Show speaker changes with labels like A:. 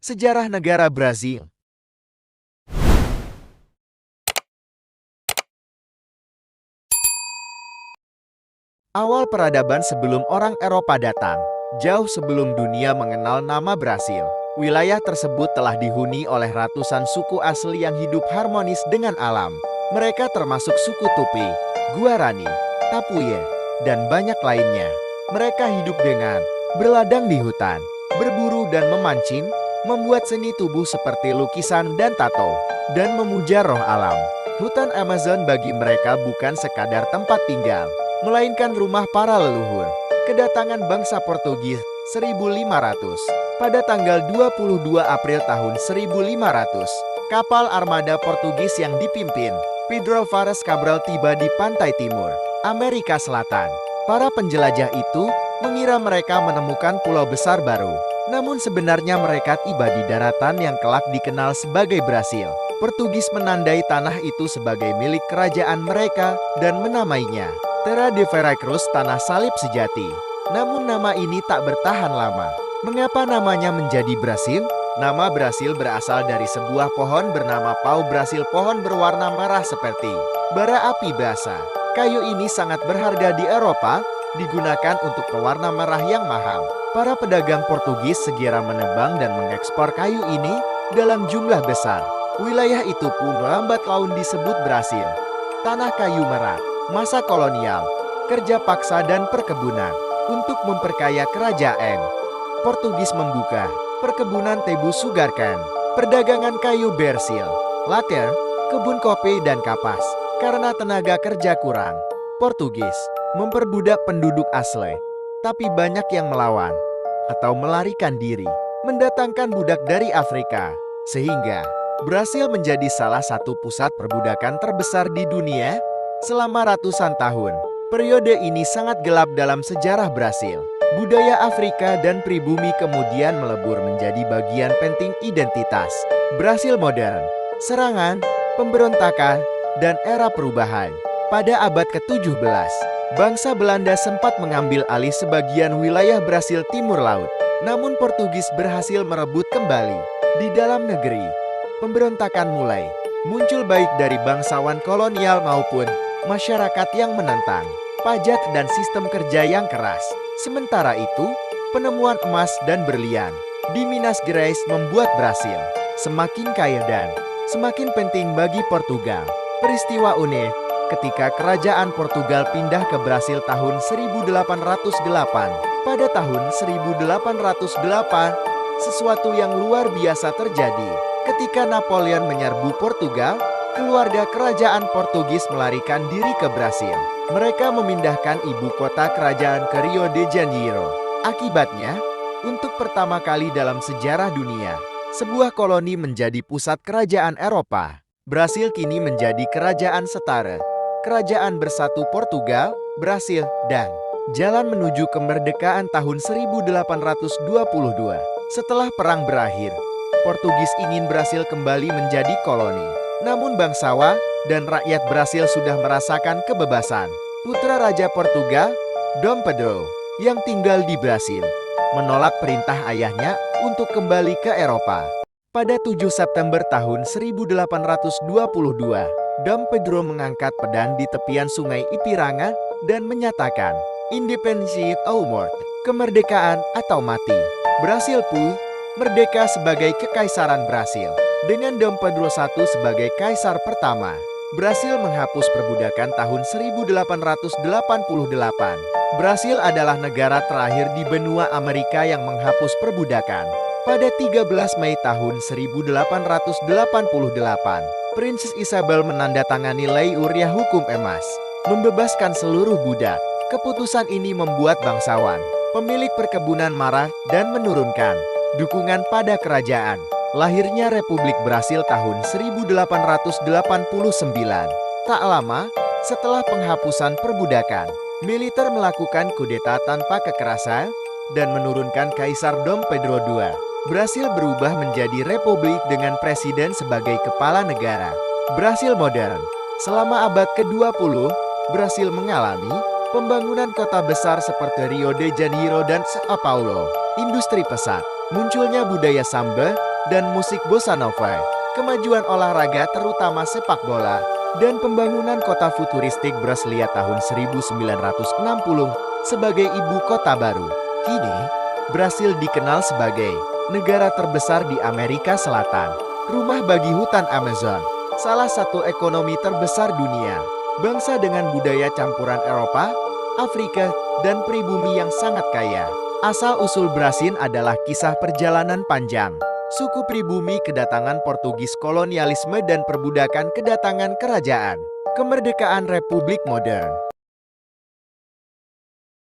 A: Sejarah negara Brazil. Awal peradaban sebelum orang Eropa datang. Jauh sebelum dunia mengenal nama Brasil, wilayah tersebut telah dihuni oleh ratusan suku asli yang hidup harmonis dengan alam. Mereka termasuk suku Tupi, Guarani, Tapuye, dan banyak lainnya. Mereka hidup dengan berladang di hutan, berburu dan memancing, membuat seni tubuh seperti lukisan dan tato, dan memuja roh alam. Hutan Amazon bagi mereka bukan sekadar tempat tinggal, melainkan rumah para leluhur. Kedatangan bangsa Portugis 1500. Pada tanggal 22 April tahun 1500, kapal armada Portugis yang dipimpin Pedro Fares Cabral tiba di pantai timur Amerika Selatan. Para penjelajah itu mengira mereka menemukan pulau besar baru. Namun sebenarnya mereka tiba di daratan yang kelak dikenal sebagai Brasil. Portugis menandai tanah itu sebagai milik kerajaan mereka dan menamainya Terra de Veracruz, tanah salib sejati. Namun nama ini tak bertahan lama. Mengapa namanya menjadi Brasil? Nama Brasil berasal dari sebuah pohon bernama Pau Brasil. Pohon berwarna merah seperti bara api basa. Kayu ini sangat berharga di Eropa, digunakan untuk pewarna merah yang mahal. Para pedagang Portugis segera menebang dan mengekspor kayu ini dalam jumlah besar. Wilayah itu pun lambat laun disebut Brasil. Tanah kayu merah. Masa kolonial, kerja paksa dan perkebunan. Untuk memperkaya kerajaan, Portugis membuka perkebunan tebu sugarcane, perdagangan kayu bersil, laker, kebun kopi dan kapas. Karena tenaga kerja kurang, Portugis memperbudak penduduk asli. Tapi banyak yang melawan atau melarikan diri, mendatangkan budak dari Afrika. Sehingga Brasil menjadi salah satu pusat perbudakan terbesar di dunia. Selama ratusan tahun, periode ini sangat gelap dalam sejarah Brasil. Budaya Afrika dan pribumi kemudian melebur menjadi bagian penting identitas Brasil modern. Serangan, pemberontakan, dan era perubahan. Pada abad ke-17, bangsa Belanda sempat mengambil alih sebagian wilayah Brasil timur laut. Namun Portugis berhasil merebut kembali. Di dalam negeri, pemberontakan mulai muncul baik dari bangsawan kolonial maupun masyarakat yang menentang pajak dan sistem kerja yang keras. Sementara itu, penemuan emas dan berlian di Minas Gerais membuat Brasil semakin kaya dan semakin penting bagi Portugal. Peristiwa unik ketika kerajaan Portugal pindah ke Brasil tahun 1808. Pada tahun 1808, sesuatu yang luar biasa terjadi. Ketika Napoleon menyerbu Portugal, keluarga kerajaan Portugis melarikan diri ke Brasil. Mereka memindahkan ibu kota kerajaan ke Rio de Janeiro. Akibatnya, untuk pertama kali dalam sejarah dunia, sebuah koloni menjadi pusat kerajaan Eropa. Brasil kini menjadi kerajaan setara. Kerajaan bersatu Portugal, Brasil, dan jalan menuju kemerdekaan tahun 1822. Setelah perang berakhir, Portugis ingin Brasil kembali menjadi koloni. Namun bangsawan dan rakyat Brasil sudah merasakan kebebasan. Putra Raja Portugal, Dom Pedro, yang tinggal di Brasil, menolak perintah ayahnya untuk kembali ke Eropa. Pada 7 September tahun 1822, Dom Pedro mengangkat pedang di tepian sungai Ipiranga dan menyatakan, "Independency or mort," kemerdekaan atau mati. Brasil pun merdeka sebagai Kekaisaran Brasil. Dengan Dom Pedro I sebagai kaisar pertama, Brasil menghapus perbudakan tahun 1888. Brasil adalah negara terakhir di benua Amerika yang menghapus perbudakan. Pada 13 Mei tahun 1888, Princess Isabel menandatangani Lei Uriah Hukum Emas, membebaskan seluruh budak. Keputusan ini membuat bangsawan, pemilik perkebunan marah dan menurunkan dukungan pada kerajaan. Lahirnya Republik Brasil tahun 1889. Tak lama setelah penghapusan perbudakan, militer melakukan kudeta tanpa kekerasan dan menurunkan Kaisar Dom Pedro II. Brasil berubah menjadi republik dengan presiden sebagai kepala negara. Brasil modern. Selama abad ke-20, Brasil mengalami pembangunan kota besar seperti Rio de Janeiro dan São Paulo. Industri pesat, munculnya budaya samba, dan musik bossa nova, kemajuan olahraga terutama sepak bola, dan pembangunan kota futuristik Brasilia tahun 1960 sebagai ibu kota baru. Kini, Brasil dikenal sebagai negara terbesar di Amerika Selatan, rumah bagi hutan Amazon, salah satu ekonomi terbesar dunia, bangsa dengan budaya campuran Eropa, Afrika, dan pribumi yang sangat kaya. Asal-usul Brasil adalah kisah perjalanan panjang. Suku pribumi kedatangan Portugis, kolonialisme dan perbudakan kedatangan kerajaan. Kemerdekaan Republik modern.